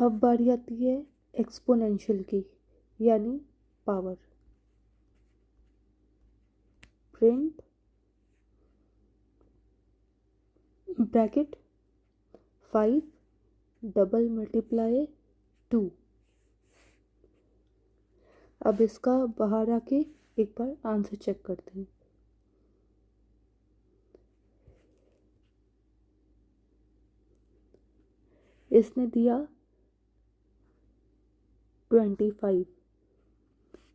अब बारी आती है एक्सपोनेंशियल की, यानी power. Print bracket 5 double multiply 2। अब इसका बाहर आके एक बार आंसर चेक करते हैं। इसने दिया 25।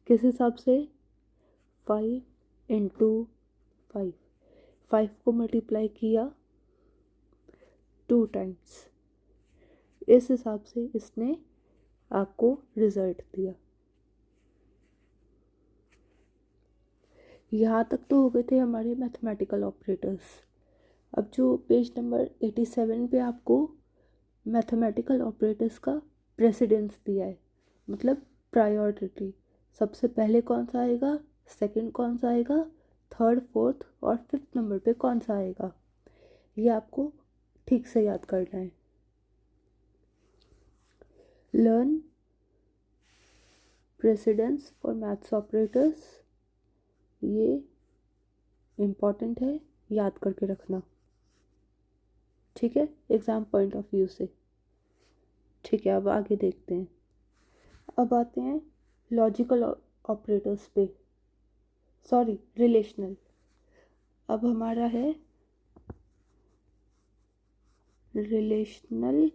किस हिसाब से? 5 इंटू 5। 5 को मल्टीप्लाई किया 2 टाइम्स। इस हिसाब से इसने आपको रिजल्ट दिया। यहाँ तक तो हो गए थे हमारे मैथमेटिकल ऑपरेटर्स। अब जो पेज नंबर 87 पे आपको मैथमेटिकल ऑपरेटर्स का प्रेसिडेंस दिया है, मतलब प्रायोरिटी। सबसे पहले कौन सा आएगा, सेकंड कौन सा आएगा, थर्ड, फोर्थ और फिफ्थ नंबर पे कौन सा आएगा, ये आपको ठीक से याद करना है। Learn precedence for maths operators, ये इम्पॉर्टेंट है, याद करके रखना, ठीक है, एग्ज़ाम पॉइंट ऑफ व्यू से। ठीक है, अब आगे देखते हैं। अब आते हैं लॉजिकल ऑपरेटर्स पे, सॉरी रिलेशनल। अब हमारा है रिलेशनल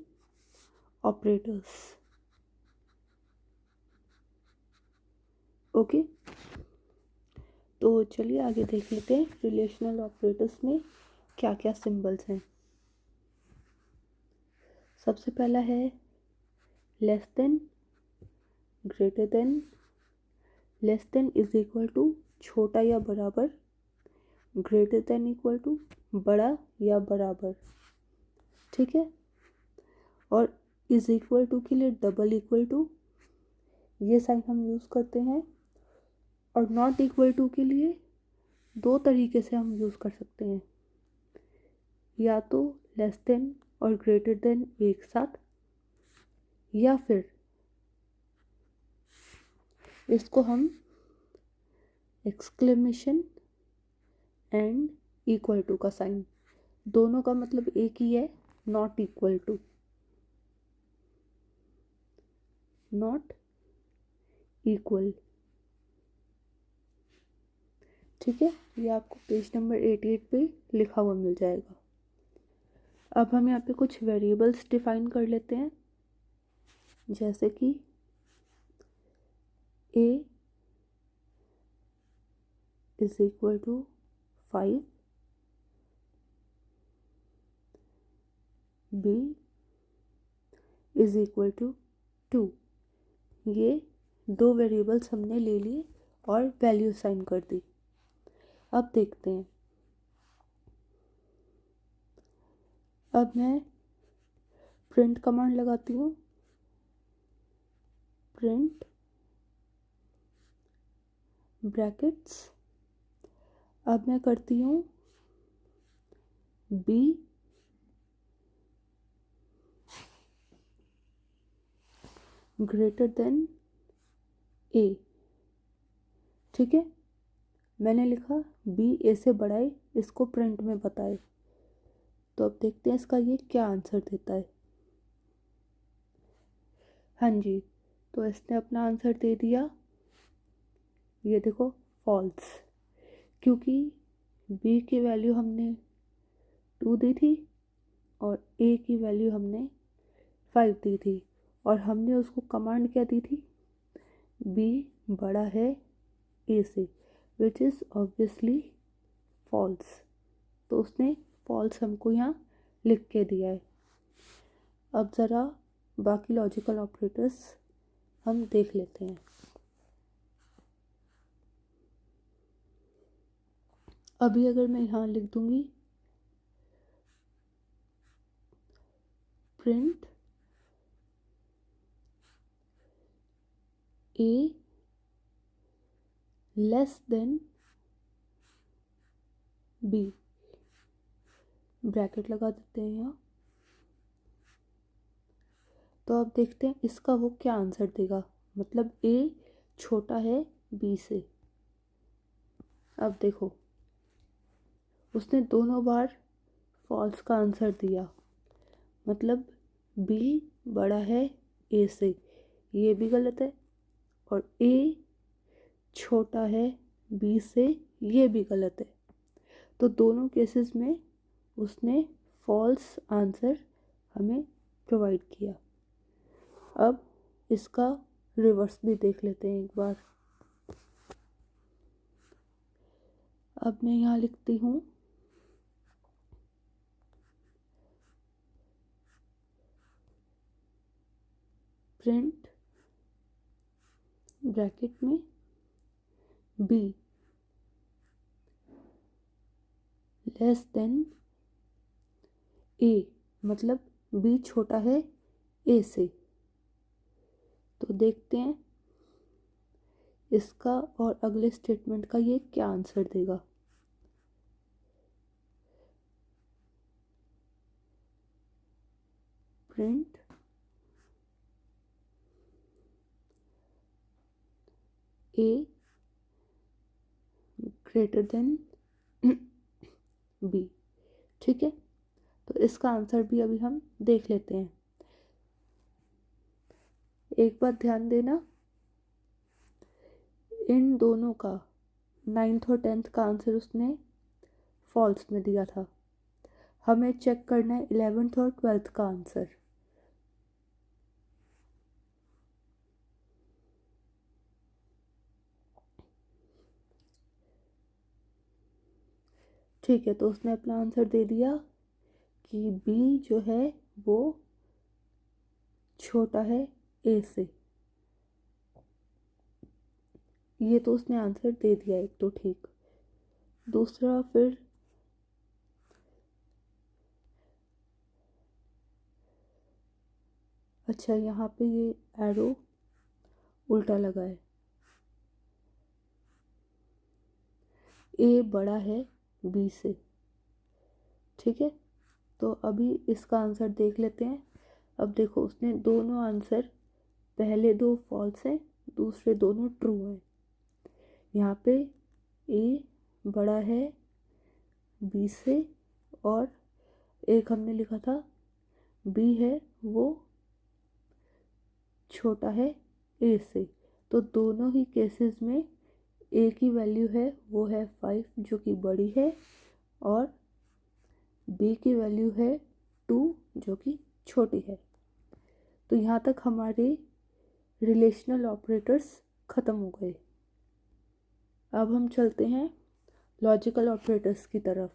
ऑपरेटर्स। ओके, तो चलिए आगे देख लेते हैं रिलेशनल ऑपरेटर्स में क्या क्या सिंबल्स हैं। सबसे पहला है less than, greater than. Less than is equal to छोटा या बराबर, ग्रेटर देन इक्वल टू बड़ा या बराबर, ठीक है। और इज इक्वल टू के लिए डबल इक्वल टू, ये साइन हम यूज़ करते हैं। और नॉट इक्वल टू के लिए दो तरीके से हम यूज़ कर सकते हैं, या तो लेस देन और ग्रेटर देन एक साथ, या फिर इसको हम एक्सक्लेमेशन एंड इक्वल टू का साइन, दोनों का मतलब एक ही है, not equal to, not equal, ठीक है। ये आपको पेज नंबर 88 पे लिखा हुआ मिल जाएगा। अब हम यहाँ पे कुछ वेरिएबल्स डिफाइन कर लेते हैं, जैसे कि a is equal to 5, b is equal to 2। ये दो वेरिएबल्स हमने ले लिए और वैल्यू साइन कर दी। अब देखते हैं। अब मैं प्रिंट कमांड लगाती हूँ, प्रिंट ब्रैकेट्स। अब मैं करती हूँ b ग्रेटर देन a, ठीक है। मैंने लिखा b a से बड़ा है, इसको प्रिंट में बताए। तो अब देखते हैं इसका ये क्या आंसर देता है। हाँ जी, तो इसने अपना आंसर दे दिया, ये देखो फॉल्स, क्योंकि b की वैल्यू हमने 2 दी थी और a की वैल्यू हमने 5 दी थी, और हमने उसको कमांड क्या दी थी, b बड़ा है a से, विच इज़ ऑब्वियसली फॉल्स। तो उसने फॉल्स हमको यहाँ लिख के दिया है। अब ज़रा बाकी लॉजिकल ऑपरेटर्स हम देख लेते हैं। अभी अगर मैं यहाँ लिख दूँगी print a less than b, bracket लगा देते हैं यहाँ, तो अब देखते हैं इसका वो क्या आंसर देगा, मतलब ए छोटा है बी से। अब देखो उसने दोनों बार फॉल्स का आंसर दिया, मतलब बी बड़ा है ए से, ये भी गलत है, और ए छोटा है बी से, ये भी गलत है। तो दोनों केसेस में उसने फॉल्स आंसर हमें प्रोवाइड किया। अब इसका रिवर्स भी देख लेते हैं एक बार। अब मैं यहाँ लिखती हूँ प्रिंट ब्रैकेट में बी लेस देन ए, मतलब बी छोटा है ए से। तो देखते हैं इसका और अगले स्टेटमेंट का ये क्या आंसर देगा। प्रिंट ए ग्रेटर देन बी। ठीक है, तो इसका आंसर भी अभी हम देख लेते हैं। एक बात ध्यान देना, इन दोनों का 9th और 10th का आंसर उसने फॉल्स में दिया था। हमें चेक करना है 11th और 12th का आंसर। ठीक है, तो उसने अपना आंसर दे दिया कि बी जो है वो छोटा है ए से। ये तो उसने आंसर दे दिया एक तो, ठीक। दूसरा फिर अच्छा, यहाँ पे ये एरो उल्टा लगा है, ए बड़ा है बी से। ठीक है, तो अभी इसका आंसर देख लेते हैं। अब देखो उसने दोनों आंसर, पहले दो फॉल्स हैं, दूसरे दोनों ट्रू हैं। यहाँ पे ए बड़ा है बी से, और एक हमने लिखा था बी है वो छोटा है ए से। तो दोनों ही केसेस में ए की वैल्यू है वो है 5 जो कि बड़ी है, और बी की वैल्यू है 2 जो कि छोटी है। तो यहाँ तक हमारे रिलेशनल ऑपरेटर्स ख़त्म हो गए। अब हम चलते हैं लॉजिकल ऑपरेटर्स की तरफ।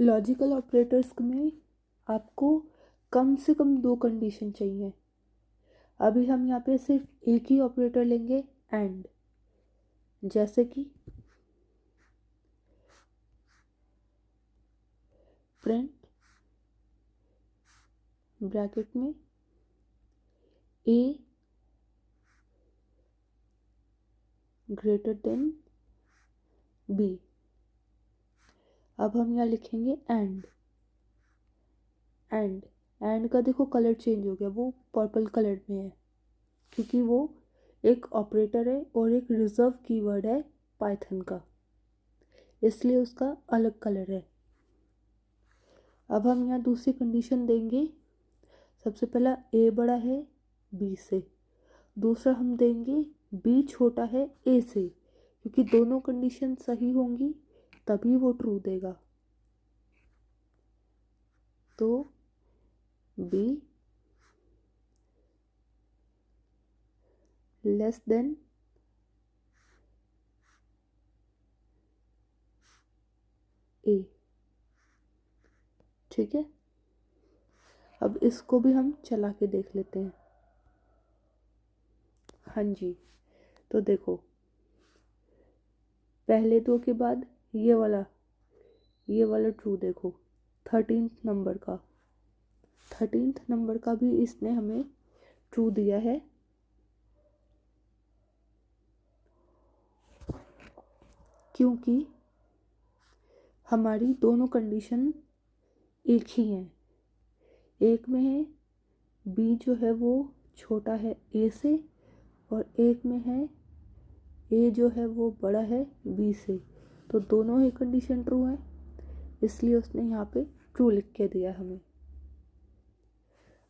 लॉजिकल ऑपरेटर्स में आपको कम से कम 2 कंडीशन चाहिए। अभी हम यहाँ पे सिर्फ एक ही ऑपरेटर लेंगे, एंड। जैसे कि प्रिंट ब्रैकेट में ए ग्रेटर देन बी। अब हम यहाँ लिखेंगे एंड। एंड का देखो कलर चेंज हो गया, वो पर्पल कलर में है क्योंकि वो एक ऑपरेटर है और एक रिजर्व कीवर्ड है पाइथन का, इसलिए उसका अलग कलर है। अब हम यहाँ दूसरी कंडीशन देंगे। सबसे पहला ए बड़ा है बी से, दूसरा हम देंगे बी छोटा है ए से, क्योंकि दोनों कंडीशन सही होंगी तभी वो ट्रू देगा। तो बी लेस देन ए। ठीक है, अब इसको भी हम चला के देख लेते हैं। हाँ जी, तो देखो पहले दो के बाद ये वाला ट्रू देखो। 13th नंबर का भी इसने हमें ट्रू दिया है, क्योंकि हमारी दोनों कंडीशन एक ही हैं। एक में है बी जो है वो छोटा है ए से और एक में है ए जो है वो बड़ा है बी से, तो दोनों ही कंडीशन ट्रू है, इसलिए उसने यहाँ पे ट्रू लिख के दिया हमें।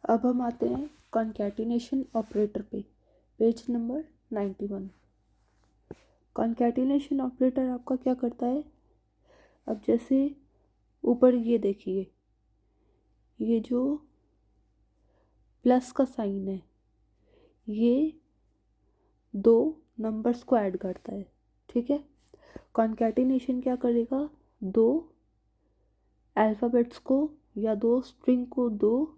अब हम आते हैं कॉन्कैटिनेशन ऑपरेटर पे, पेज नंबर 91। कॉन्कैटिनेशन ऑपरेटर आपका क्या करता है, अब जैसे ऊपर ये देखिए, ये जो प्लस का साइन है ये दो नंबर्स को ऐड करता है, ठीक है। कॉन्कैटिनेशन क्या करेगा, दो अल्फ़ाबेट्स को या दो स्ट्रिंग को, दो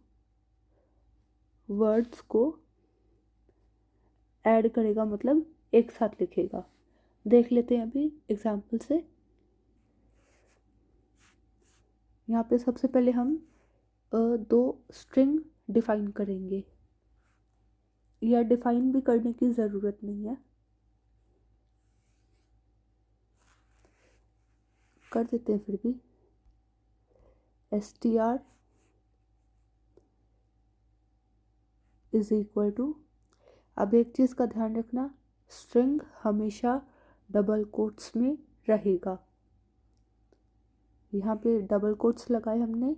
वर्ड्स को ऐड करेगा, मतलब एक साथ लिखेगा। देख लेते हैं अभी एग्जाम्पल से। यहाँ पे सबसे पहले हम दो स्ट्रिंग डिफाइन करेंगे, या डिफाइन भी करने की ज़रूरत नहीं है, कर देते हैं फिर भी। str इज इक्वल टू, अब एक चीज़ का ध्यान रखना, स्ट्रिंग हमेशा डबल कोट्स में रहेगा। यहाँ पे डबल कोट्स लगाए हमने,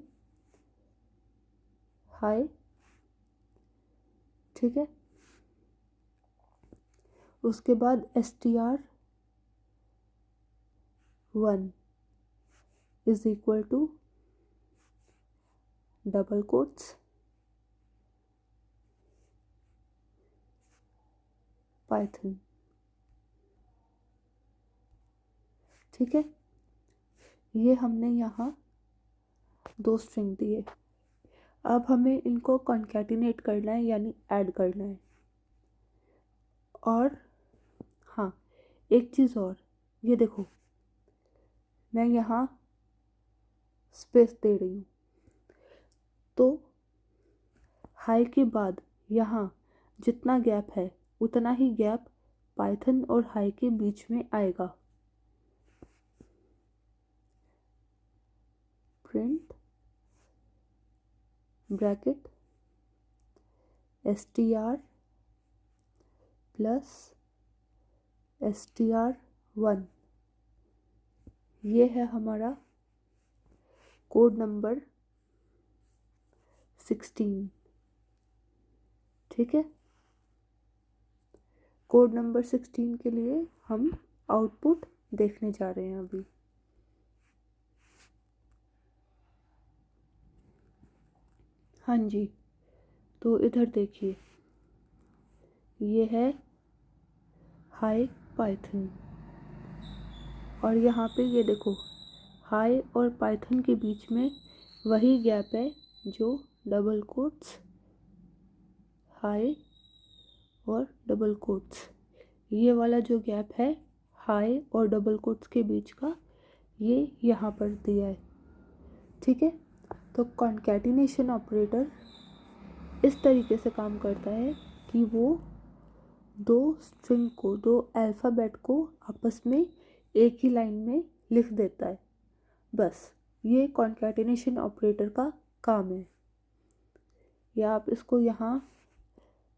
हाय, ठीक है। उसके बाद str1 is equal to double quotes Python, ठीक है। ये हमने यहाँ दो स्ट्रिंग दिए, अब हमें इनको कॉन्कैटिनेट करना है, यानी ऐड करना है। और हाँ, एक चीज़ और, ये देखो मैं यहाँ स्पेस दे रही हूँ, तो हाई के बाद यहाँ जितना गैप है उतना ही गैप पाइथन और हाई के बीच में आएगा। Print bracket str plus str1, ये है हमारा कोड नंबर 16, ठीक है। कोड नंबर 16 के लिए हम आउटपुट देखने जा रहे हैं अभी। हाँ जी, तो इधर देखिए, ये है हाई पाइथन, और यहाँ पे ये देखो हाई और पाइथन के बीच में वही गैप है जो डबल कोट्स हाई और डबल कोट्स, ये वाला जो गैप है हाई और डबल कोट्स के बीच का, ये यहाँ पर दिया है, ठीक है। तो कॉन्कैटिनेशन ऑपरेटर इस तरीके से काम करता है कि वो दो स्ट्रिंग को, दो अल्फ़ाबेट को आपस में एक ही लाइन में लिख देता है, बस ये कॉन्कैटिनेशन ऑपरेटर का काम है। या आप इसको यहाँ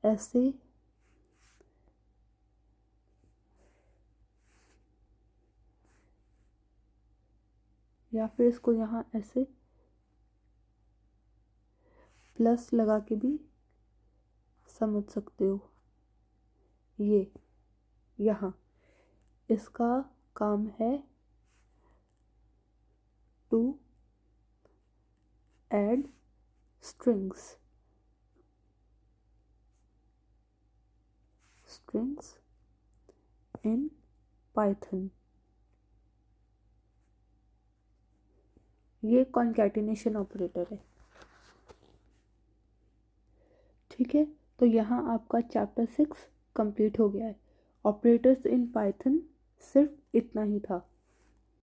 ऐसे या फिर इसको यहाँ ऐसे प्लस लगा के भी समझ सकते हो। ये यहाँ इसका काम है to add strings in Python. ये कॉन्कैटिनेशन ऑपरेटर है, ठीक है। तो यहाँ आपका चैप्टर 6 कंप्लीट हो गया है। ऑपरेटर्स इन पाइथन सिर्फ इतना ही था।